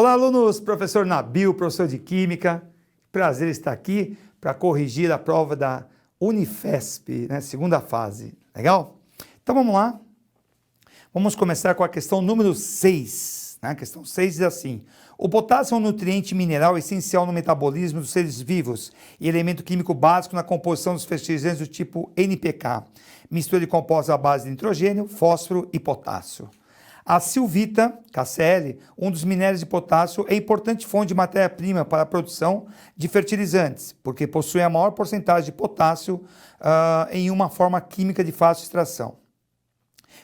Olá, alunos! Professor Nabil, professor de Química. Prazer estar aqui para corrigir a prova da Unifesp, né? Segunda fase. Legal? Então vamos lá. Vamos começar com a questão número 6. Né? A questão 6 diz assim: o potássio é um nutriente mineral essencial no metabolismo dos seres vivos e elemento químico básico na composição dos fertilizantes do tipo NPK, mistura de compostos à base de nitrogênio, fósforo e potássio. A silvita, KCl, um dos minérios de potássio, é importante fonte de matéria-prima para a produção de fertilizantes, porque possui a maior porcentagem de potássio em uma forma química de fácil extração.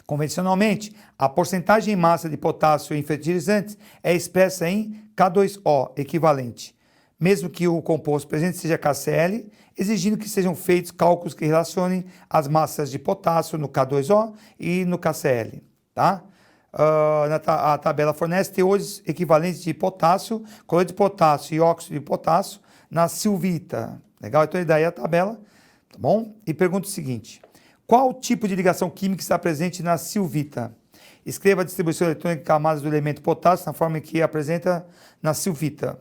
Convencionalmente, a porcentagem em massa de potássio em fertilizantes é expressa em K2O, equivalente, mesmo que o composto presente seja KCl, exigindo que sejam feitos cálculos que relacionem as massas de potássio no K2O e no KCl, tá? A tabela fornece teores equivalentes de potássio, cloreto de potássio e óxido de potássio na silvita. Legal? Então, daí a tabela, tá bom? E pergunta o seguinte: qual tipo de ligação química está presente na silvita? Escreva a distribuição eletrônica de camadas do elemento potássio na forma que apresenta na silvita.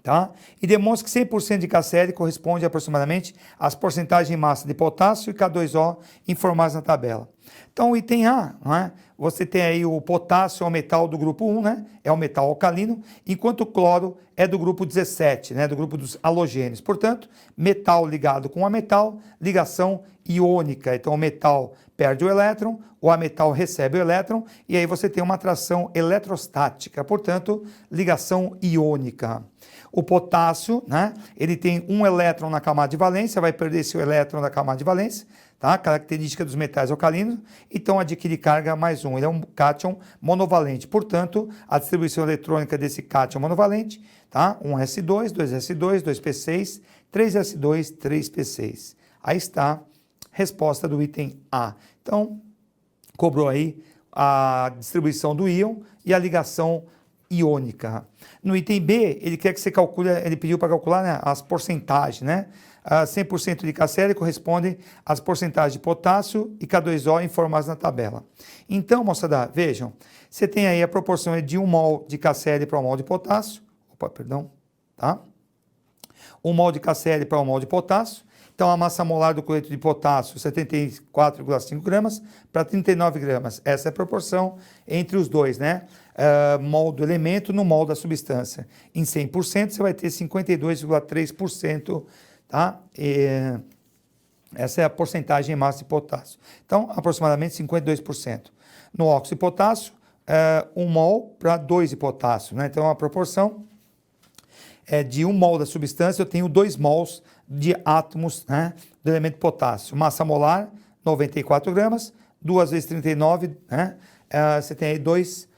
Tá? E demonstra que 100% de KCl corresponde aproximadamente às porcentagens em massa de potássio e K2O informadas na tabela. Então, o item A, não é? Você tem aí o potássio, é o metal do grupo 1, né? É o metal alcalino, enquanto o cloro é do grupo 17, né? Do grupo dos halogênios. Portanto, metal ligado com ametal, ligação iônica. Então, o metal perde o elétron, o ametal recebe o elétron, e aí você tem uma atração eletrostática, portanto, ligação iônica. O potássio, né? Ele tem um elétron na camada de valência, vai perder seu elétron na camada de valência, tá? Característica dos metais alcalinos, então adquire carga mais um. Ele é um cátion monovalente, portanto, a distribuição eletrônica desse cátion monovalente, tá? 1s2, 2s2, 2p6, 3s2, 3p6. Aí está a resposta do item A. Então, cobrou aí a distribuição do íon e a ligação iônica. No item B, ele quer que você calcule, ele pediu para calcular, né, as porcentagens, né? 100% de KCl corresponde às porcentagens de potássio e K2O informadas na tabela. Então, moçada, vejam, você tem aí a proporção de 1 mol de KCl para 1 mol de potássio, tá? 1 mol de KCl para 1 mol de potássio. Então, a massa molar do cloreto de potássio, 74,5 gramas para 39 gramas. Essa é a proporção entre os dois, né? Mol do elemento no mol da substância. Em 100%, você vai ter 52,3%, tá? Essa é a porcentagem em massa de potássio. Então, aproximadamente 52%. No óxido de potássio, 1 mol para 2 de potássio, né? Então, a proporção é de 1 mol da substância, eu tenho 2 mols de átomos, né, do elemento potássio. Massa molar, 94 gramas, 2 vezes 39, né? Você tem aí 2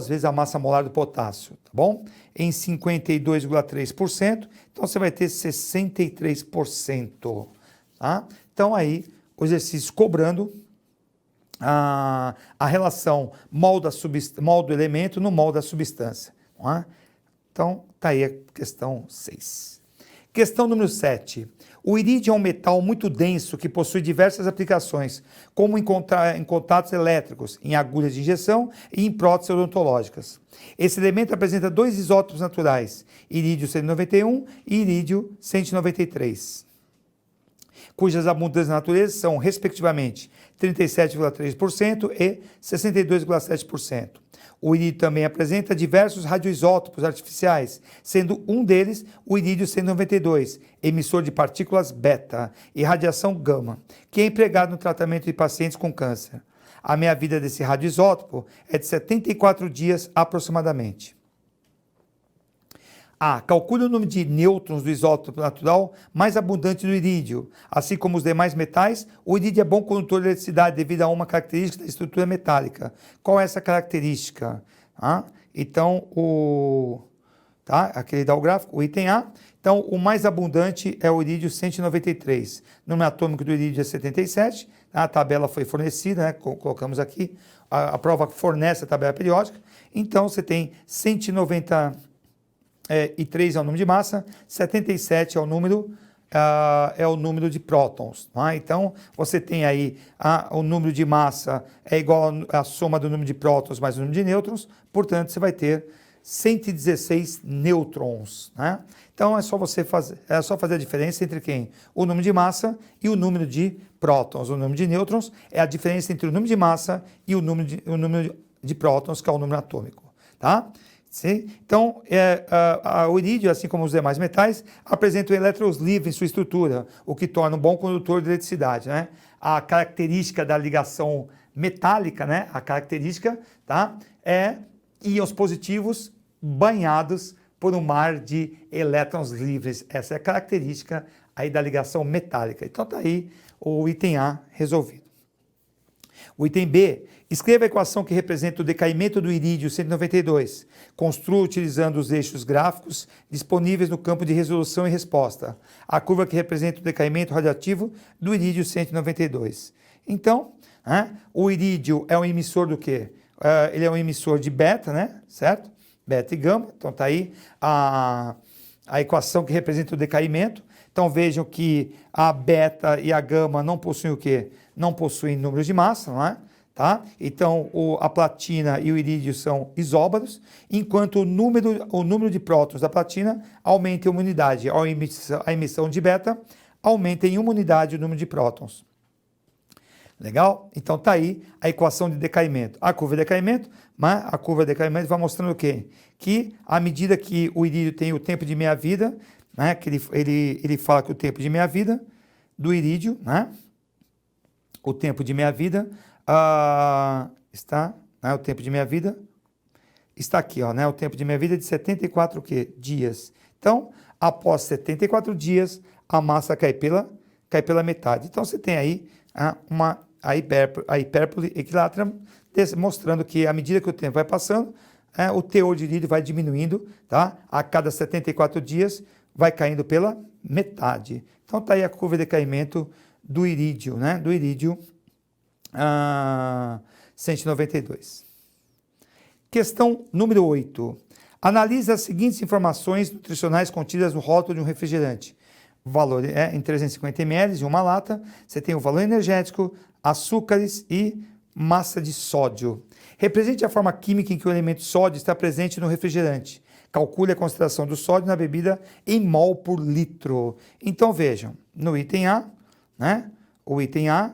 vezes a massa molar do potássio, tá bom? Em 52,3%, então você vai ter 63%, tá? Então aí, o exercício cobrando a relação mol do elemento no mol da substância, não é? Então, tá aí a questão 6. Questão número 7. O irídio é um metal muito denso que possui diversas aplicações, como em contatos elétricos, em agulhas de injeção e em próteses odontológicas. Esse elemento apresenta 2 isótopos naturais, irídio 191 e irídio 193, cujas abundâncias na natureza são, respectivamente, 37,3% e 62,7%. O irídio também apresenta diversos radioisótopos artificiais, sendo um deles o irídio 192, emissor de partículas beta e radiação gama, que é empregado no tratamento de pacientes com câncer. A meia-vida desse radioisótopo é de 74 dias aproximadamente. A. Calcule o número de nêutrons do isótopo natural mais abundante do irídio. Assim como os demais metais, o irídio é bom condutor de eletricidade devido a uma característica da estrutura metálica. Qual é essa característica? Então, aqui ele dá o gráfico, o item A. Então, o mais abundante é o irídio 193. O número atômico do irídio é 77. A tabela foi fornecida, né? Colocamos aqui. A prova fornece a tabela periódica. Então, você tem 193 é o número de massa, 77 é o número de prótons. Tá? Então, você tem aí o número de massa é igual à soma do número de prótons mais o número de nêutrons, portanto, você vai ter 116 nêutrons, né? Então é só fazer a diferença entre quem? O número de massa e o número de prótons. O número de nêutrons é a diferença entre o número de massa e o número de prótons, que é o número atômico, tá? Sim? Então, o irídio, assim como os demais metais, apresenta elétrons livres em sua estrutura, o que torna um bom condutor de eletricidade, né? A característica da ligação metálica, né? A característica, tá? É íons positivos banhados por um mar de elétrons livres. Essa é a característica aí da ligação metálica. Então tá aí o item A resolvido. O item B, escreva a equação que representa o decaimento do irídio 192. Construa utilizando os eixos gráficos disponíveis no campo de resolução e resposta. A curva que representa o decaimento radioativo do irídio 192. Então, o irídio é um emissor do quê? Ele é um emissor de beta, né? Certo? Beta e gama. Então tá aí a equação que representa o decaimento. Então vejam que a beta e a gama não possuem o quê? Não possuem números de massa, não é? Tá? Então a platina e o irídio são isóbaros, enquanto o número de prótons da platina aumenta em uma unidade. A emissão de beta aumenta em uma unidade o número de prótons. Legal? Então tá aí a equação de decaimento. A curva de decaimento, mas a curva de decaimento vai mostrando o quê? Que à medida que o irídio tem o tempo de meia-vida, né, que ele fala que o tempo de meia-vida do irídio, né, o tempo de meia-vida está, né, o tempo de meia-vida está aqui, ó, né, o tempo de meia-vida é de 74 o quê? Dias. Então, após 74 dias, a massa cai pela metade. Então, você tem aí a hipérbole equilátera, mostrando que à medida que o tempo vai passando, o teor de irídio vai diminuindo, tá? A cada 74 dias vai caindo pela metade. Então tá aí a curva de decaimento do irídio, né? Do irídio 192. Questão número 8. Analise as seguintes informações nutricionais contidas no rótulo de um refrigerante. O valor é em 350 ml de uma lata, você tem o valor energético, açúcares e massa de sódio. Represente a forma química em que o elemento sódio está presente no refrigerante. Calcule a concentração do sódio na bebida em mol por litro. Então vejam, no item A, né? O item A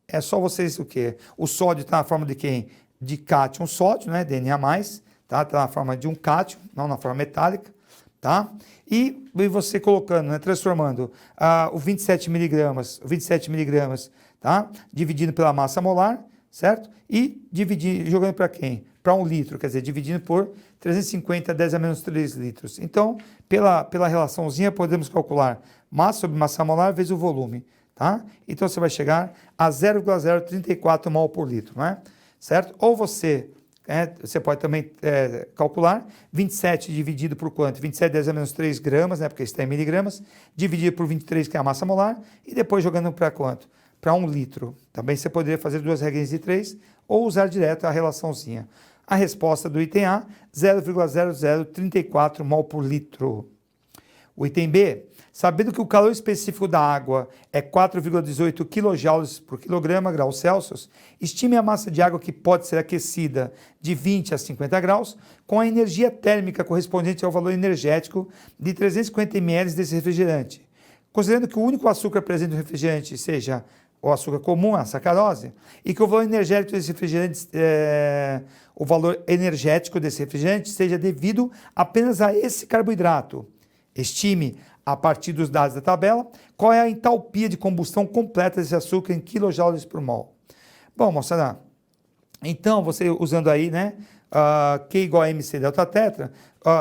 é só vocês o quê? O sódio está na forma de quem? De cátion sódio, né? DNA+, tá? Está na forma de um cátion, não na forma metálica. Tá? E você colocando, né, transformando o 27 miligramas, tá? Dividindo pela massa molar, certo? E jogando para quem? Para 1 litro, quer dizer, dividindo por 350, 10 a menos 3 litros. Então, pela relaçãozinha, podemos calcular massa sobre massa molar vezes o volume, tá? Então, você vai chegar a 0,034 mol por litro, não é? Certo? Ou você pode também calcular 27 dividido por quanto? 27 10 a menos 3 gramas, né, porque está em miligramas, dividido por 23, que é a massa molar, e depois jogando para quanto? Para 1 litro. Também você poderia fazer duas regrinhas de 3 ou usar direto a relaçãozinha. A resposta do item A, 0,0034 mol por litro. O item B, sabendo que o calor específico da água é 4,18 kJ por quilograma, graus Celsius, estime a massa de água que pode ser aquecida de 20 a 50 graus com a energia térmica correspondente ao valor energético de 350 ml desse refrigerante. Considerando que o único açúcar presente no refrigerante seja o açúcar comum, a sacarose, e que o valor energético desse refrigerante, seja devido apenas a esse carboidrato. Estime, a partir dos dados da tabela, qual é a entalpia de combustão completa desse açúcar em kJ por mol. Bom, moçada, então você usando aí, né, Q igual a MC delta tetra,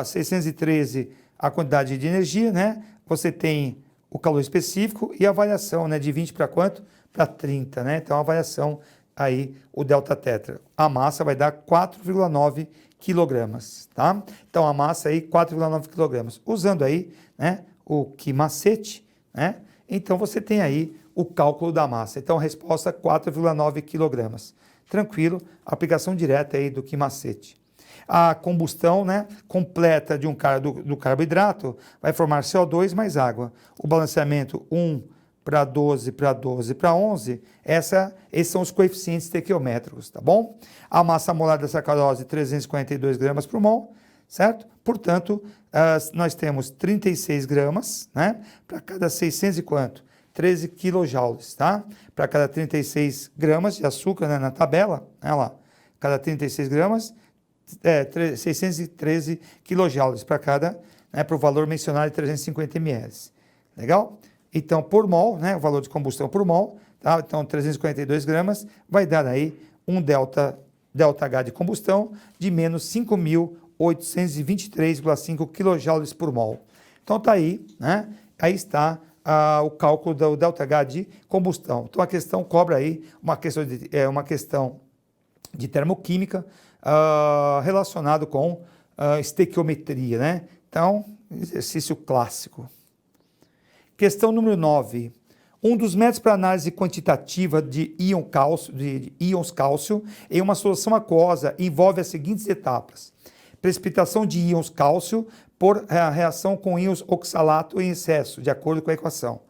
613 a quantidade de energia, né, você tem o calor específico e a variação, né, de 20 para quanto? Para 30, né, então a variação aí, o delta tetra. A massa vai dar 4,9 quilogramas, tá? Então a massa aí 4,9 quilogramas. Usando aí, né, o que macete, né? Então você tem aí o cálculo da massa. Então a resposta 4,9 quilogramas. Tranquilo, aplicação direta aí do que macete. A combustão, né, completa de do carboidrato vai formar CO2 mais água. O balanceamento 1 para 12 para 12 para 11, esses são os coeficientes estequiométricos, tá bom? A massa molar da sacarose 342 gramas por mol, certo? Portanto, nós temos 36 gramas, né? Para cada 600 e quanto? 13 quilojoules, tá? Para cada 36 gramas de açúcar, né, na tabela, olha lá, cada 36 gramas, 613 quilojoules para cada, né, para o valor mencionado de 350 ml. Legal? Então, por mol, né, o valor de combustão por mol, tá? Então, 342 gramas vai dar aí um ΔH de combustão de menos 5.823,5 kJ por mol. Então, tá aí, né? Aí está o cálculo do ΔH de combustão. Então, a questão cobra aí uma questão de termoquímica relacionado com estequiometria, né? Então, exercício clássico. Questão número 9. Um dos métodos para análise quantitativa de íons cálcio em uma solução aquosa envolve as seguintes etapas: precipitação de íons cálcio por reação com íons oxalato em excesso, de acordo com a equação.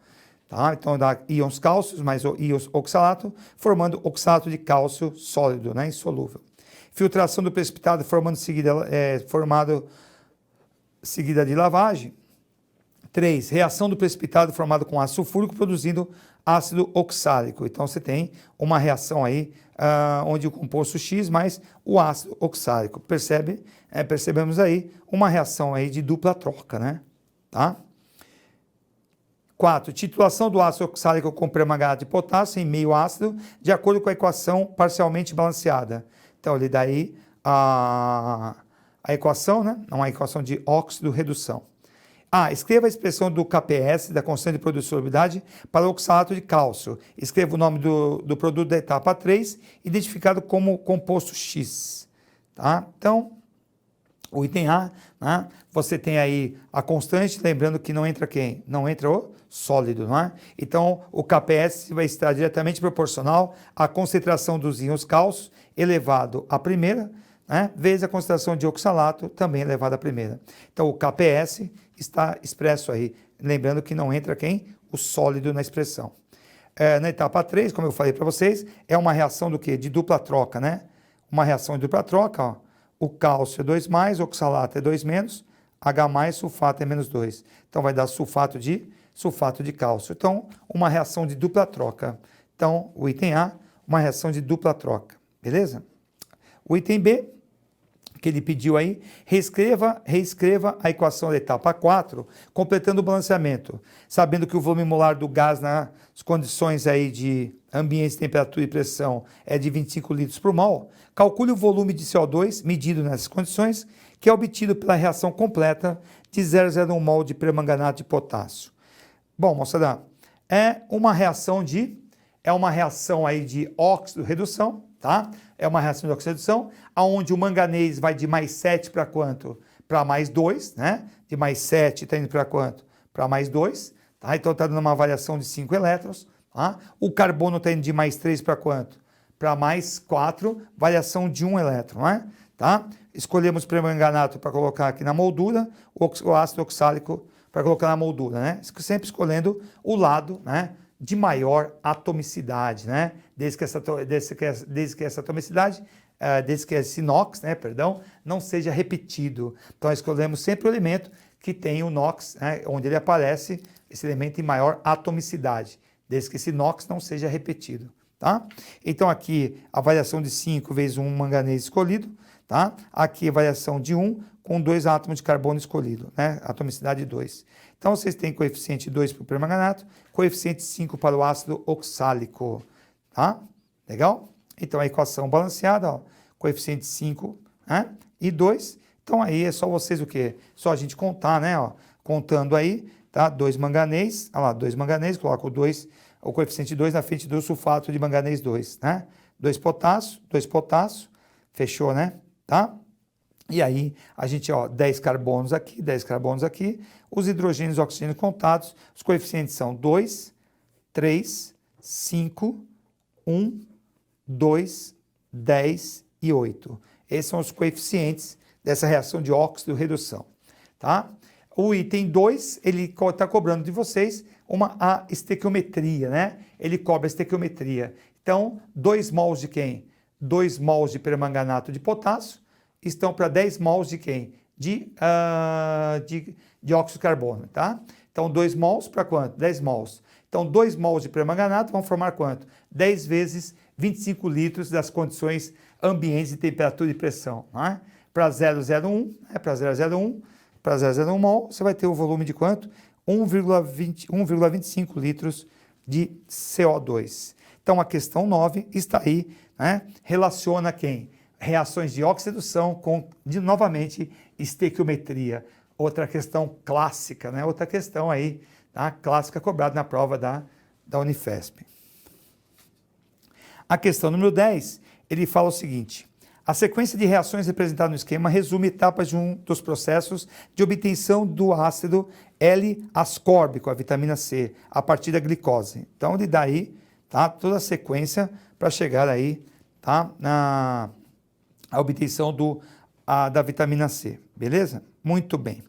Tá? Então, dá íons cálcios mais íons oxalato, formando oxalato de cálcio sólido, né, insolúvel. Filtração do precipitado formando seguida de lavagem. 3. Reação do precipitado formado com ácido sulfúrico produzindo ácido oxálico. Então, você tem uma reação aí onde o composto X mais o ácido oxálico. Percebemos aí uma reação aí de dupla troca, né? Tá? 4. Titulação do ácido oxálico com permanganato de potássio em meio ácido, de acordo com a equação parcialmente balanceada. Então, ele dá aí a equação, né? Uma equação de óxido-redução. Escreva a expressão do KPS, da constante de produto de solubilidade, para o oxalato de cálcio. Escreva o nome do produto da etapa 3, identificado como composto X. Tá? Então, o item A, né? Você tem aí a constante, lembrando que não entra quem? Não entra o sólido, não é? Então, o KPS vai estar diretamente proporcional à concentração dos íons cálcio elevado à primeira, né? Vezes a concentração de oxalato também elevada à primeira. Então, o KPS está expresso aí, lembrando que não entra quem? O sólido na expressão. Na etapa 3, como eu falei para vocês, é uma reação do quê? De dupla troca, né? Uma reação de dupla troca, ó. O cálcio é 2+, o oxalato é 2-, H+, sulfato é -2. Então, vai dar sulfato de cálcio. Então, uma reação de dupla troca. Então, o item A, uma reação de dupla troca. Beleza? O item B, que ele pediu aí, reescreva a equação da etapa 4, completando o balanceamento, sabendo que o volume molar do gás nas condições aí de ambiente, temperatura e pressão é de 25 litros por mol, calcule o volume de CO2 medido nessas condições, que é obtido pela reação completa de 0,01 mol de permanganato de potássio. Bom, moçada, é uma reação aí de óxido-redução, tá? É uma reação de oxidação, onde o manganês vai de -7 para quanto? Para +2, né? De +7 está indo para quanto? Para +2, tá? Então está dando uma variação de 5 elétrons, tá? O carbono está indo de +3 para quanto? Para +4, variação de 1 elétron, né? Tá? Escolhemos permanganato para colocar aqui na moldura, o ácido oxálico para colocar na moldura, né? Sempre escolhendo o lado, né, de maior atomicidade, né? Desde que esse NOx, né, não seja repetido. Então, escolhemos sempre o elemento que tem o NOx, né, onde ele aparece, esse elemento em maior atomicidade, desde que esse NOx não seja repetido, tá? Então, aqui a variação de 5 vezes 1 manganês escolhido, tá? Aqui a variação de 1 com 2 átomos de carbono escolhido, né? Atomicidade 2. Então, vocês têm coeficiente 2 para o permanganato, coeficiente 5 para o ácido oxálico, tá? Legal? Então, a equação balanceada, ó, coeficiente 5, né? E 2. Então, aí é só vocês o quê? Só a gente contar, né? Ó, contando aí, tá? 2 manganês, olha lá, 2 manganês, coloca o coeficiente 2 na frente do sulfato de manganês 2, né? 2 potássio, fechou, né? Tá? E aí, a gente, ó, 10 carbonos aqui, os hidrogênios e oxigênios contados, os coeficientes são 2, 3, 5, 1, 2, 10 e 8. Esses são os coeficientes dessa reação de óxido-redução, tá? O item 2, ele está cobrando de vocês a estequiometria, né? Ele cobra a estequiometria. Então, 2 mols de quem? 2 mols de permanganato de potássio estão para 10 mols de quem? de óxido de carbono, tá? Então, 2 mols para quanto? 10 mols. Então, 2 mols de permanganato vão formar quanto? 10 vezes 25 litros das condições ambientes de temperatura e pressão. Né? Para 001, para 001 mol, você vai ter o volume de quanto? 1,25 litros de CO2. Então, a questão 9 está aí, né? Relaciona quem? Reações de oxidação com, novamente, estequiometria. Outra questão clássica, né? Outra questão aí, tá? Clássica cobrada na prova da Unifesp. A questão número 10, ele fala o seguinte: a sequência de reações representada no esquema resume etapas de um dos processos de obtenção do ácido L-ascórbico, a vitamina C, a partir da glicose. Então, ele dá aí, tá, toda a sequência para chegar aí, tá, na obtenção da vitamina C, beleza? Muito bem.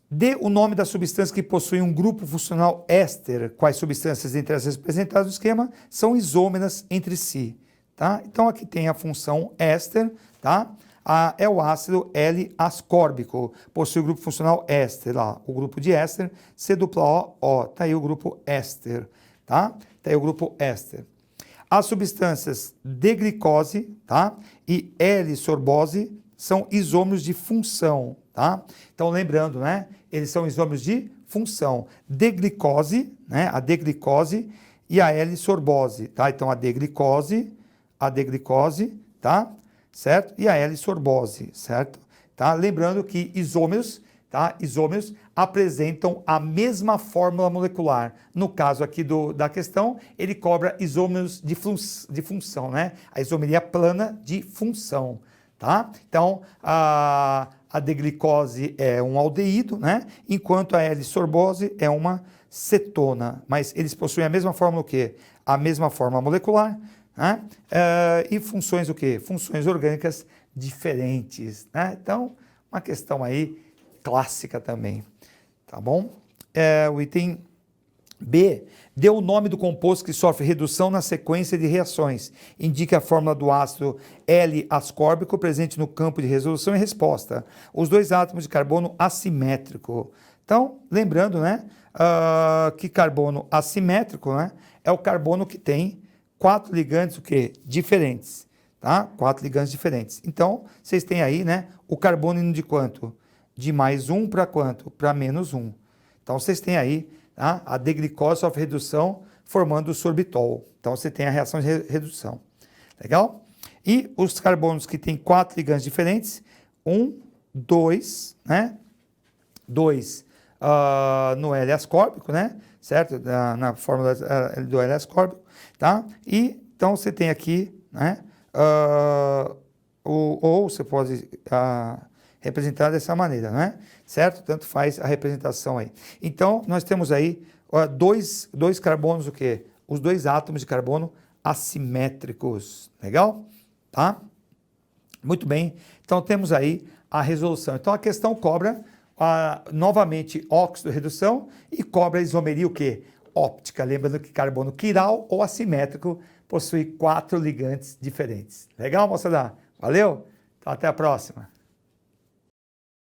Dê o nome da substância que possui um grupo funcional éster. Quais substâncias entre as representadas no esquema são isômeras entre si, tá? Então, aqui tem a função éster, tá? É o ácido L-ascórbico, possui o grupo funcional éster, lá, o grupo de éster, C-O-O, tá aí o grupo éster, tá? Tá aí o grupo éster. As substâncias D-glicose, tá? E L-sorbose são isômeros de função, tá? Então, lembrando, né? Eles são isômeros de função. D-glicose, né? A D-glicose e a L-sorbose, tá? Então, a D-glicose, tá? Certo? E a L-sorbose, certo? Tá? Lembrando que isômeros, tá? Isômeros apresentam a mesma fórmula molecular. No caso aqui da questão, ele cobra isômeros de função, né? A isomeria plana de função, tá? Então, a D-glicose é um aldeído, né? Enquanto a L-sorbose é uma cetona. Mas eles possuem a mesma fórmula o quê? A mesma fórmula molecular, né? E funções o quê? Funções orgânicas diferentes, né? Então, uma questão aí clássica também, tá bom? O item B, dê o nome do composto que sofre redução na sequência de reações. Indique a fórmula do ácido L-ascórbico presente no campo de resolução e resposta. Os 2 átomos de carbono assimétrico. Então, lembrando, né, que carbono assimétrico, né, é o carbono que tem 4 ligandes o quê? Diferentes, tá? 4 ligandes diferentes. Então, vocês têm aí, né, o carbono indo de quanto? De mais 1 para quanto? Para menos 1. Então, vocês têm aí, tá? A D-glicose sofre redução formando o sorbitol. Então, você tem a reação de redução. Legal? E os carbonos que têm 4 ligandes diferentes, 1, 2, né? 2 no L-ascórbico, né? Certo? Na fórmula do L-ascórbico, tá? E, então, você tem aqui, né? Ou você pode representar dessa maneira, né? Certo? Tanto faz a representação aí. Então, nós temos aí dois carbonos, o quê? Os 2 átomos de carbono assimétricos. Legal? Tá? Muito bem. Então, temos aí a resolução. Então, a questão cobra, novamente, óxido redução e cobra a isomeria, o quê? Óptica. Lembrando que carbono quiral ou assimétrico possui 4 ligandes diferentes. Legal, moçada? Valeu? Então, até a próxima.